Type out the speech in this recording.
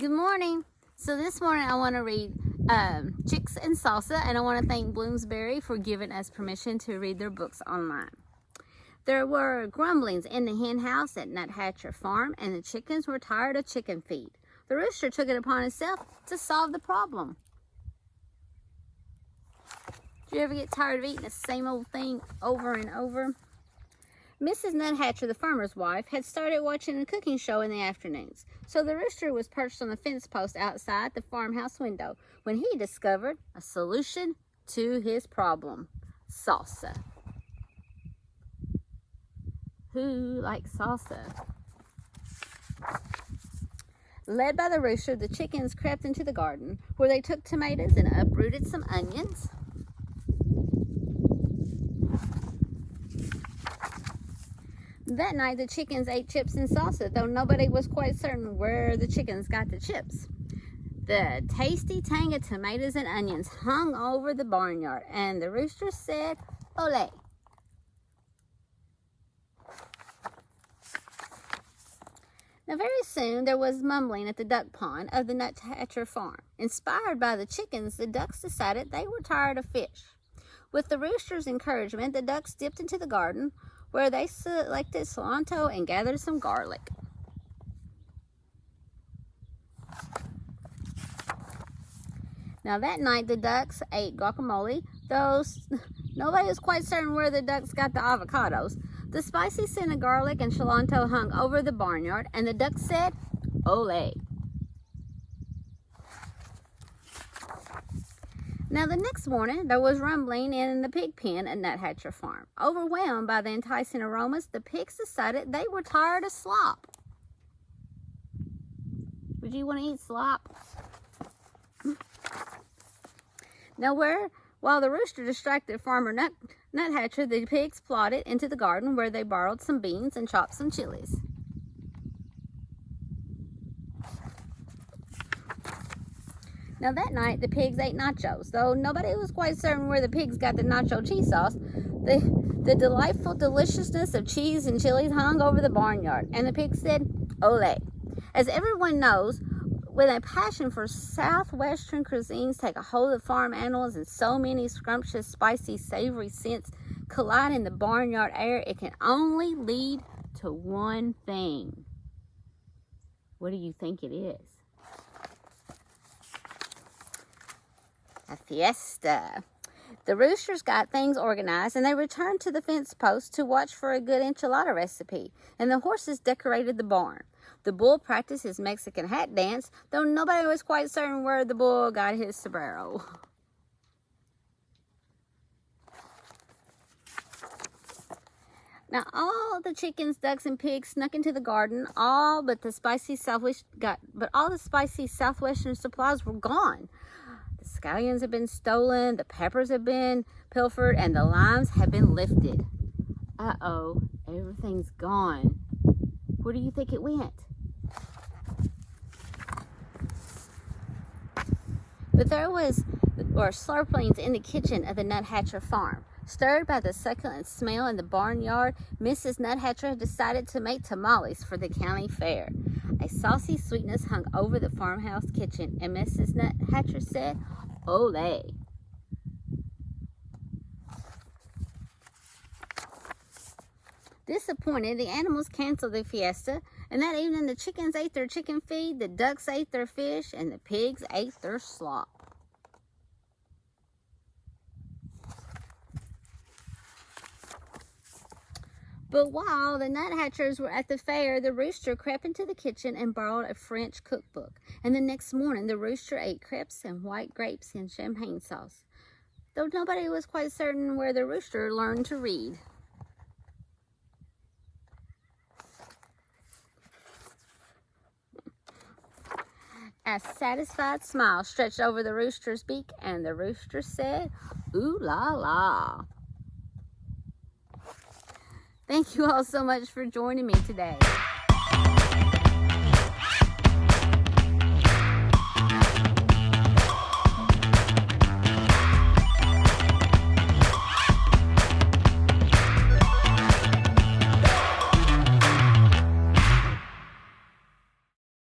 Good morning. So this morning I want to read Chicks and Salsa, and I want to thank Bloomsbury for giving us permission to read their books online. There were grumblings in the hen house at Nuthatcher Farm, and the chickens were tired of chicken feed. The rooster took it upon himself to solve the problem. Do you ever get tired of eating the same old thing over and over? Mrs. Nuthatcher, the farmer's wife, had started watching a cooking show in the afternoons, so the rooster was perched on the fence post outside the farmhouse window when he discovered a solution to his problem: salsa. Who likes salsa? Led by the rooster, the chickens crept into the garden, where they took tomatoes and uprooted some onions. That night, the chickens ate chips and salsa, though nobody was quite certain where the chickens got the chips. The tasty tang of tomatoes and onions hung over the barnyard, and the rooster said, "Ole." Now, very soon, there was mumbling at the duck pond of the Nuthatcher farm. Inspired by the chickens, the ducks decided they were tired of fish. With the rooster's encouragement, the ducks dipped into the garden, where they selected cilantro and gathered some garlic. Now that night the ducks ate guacamole, though nobody was quite certain where the ducks got the avocados. The spicy scent of garlic and cilantro hung over the barnyard, and the ducks said, "Ole." Now, the next morning, there was rumbling in the pig pen at Nuthatcher Farm. Overwhelmed by the enticing aromas, the pigs decided they were tired of slop. Would you want to eat slop? Now, while the rooster distracted Farmer Nuthatcher, the pigs plodded into the garden, where they borrowed some beans and chopped some chilies. Now that night, the pigs ate nachos, though nobody was quite certain where the pigs got the nacho cheese sauce. The delightful deliciousness of cheese and chilies hung over the barnyard, and the pigs said, "Ole." As everyone knows, when a passion for southwestern cuisines take a hold of farm animals and so many scrumptious, spicy, savory scents collide in the barnyard air, it can only lead to one thing. What do you think it is? A fiesta. The roosters got things organized, and they returned to the fence post to watch for a good enchilada recipe, and the horses decorated the barn. The bull practiced his Mexican hat dance, though nobody was quite certain where the bull got his sombrero. Now, all the chickens, ducks, and pigs snuck into the garden, all the spicy southwestern supplies were gone. The scallions have been stolen, the peppers have been pilfered, and the limes have been lifted. Uh-oh, everything's gone. Where do you think it went? But there were slurplings in the kitchen of the Nuthatcher farm. Stirred by the succulent smell in the barnyard, Mrs. Nuthatcher had decided to make tamales for the county fair. A saucy sweetness hung over the farmhouse kitchen, and Mrs. Nuthatcher said, "Ole." Disappointed, the animals canceled the fiesta, and that evening the chickens ate their chicken feed, the ducks ate their fish, and the pigs ate their slop. But while the Nuthatchers were at the fair, the rooster crept into the kitchen and borrowed a French cookbook. And the next morning, the rooster ate crepes and white grapes in champagne sauce, though nobody was quite certain where the rooster learned to read. A satisfied smile stretched over the rooster's beak, and the rooster said, "Ooh la la." Thank you all so much for joining me today.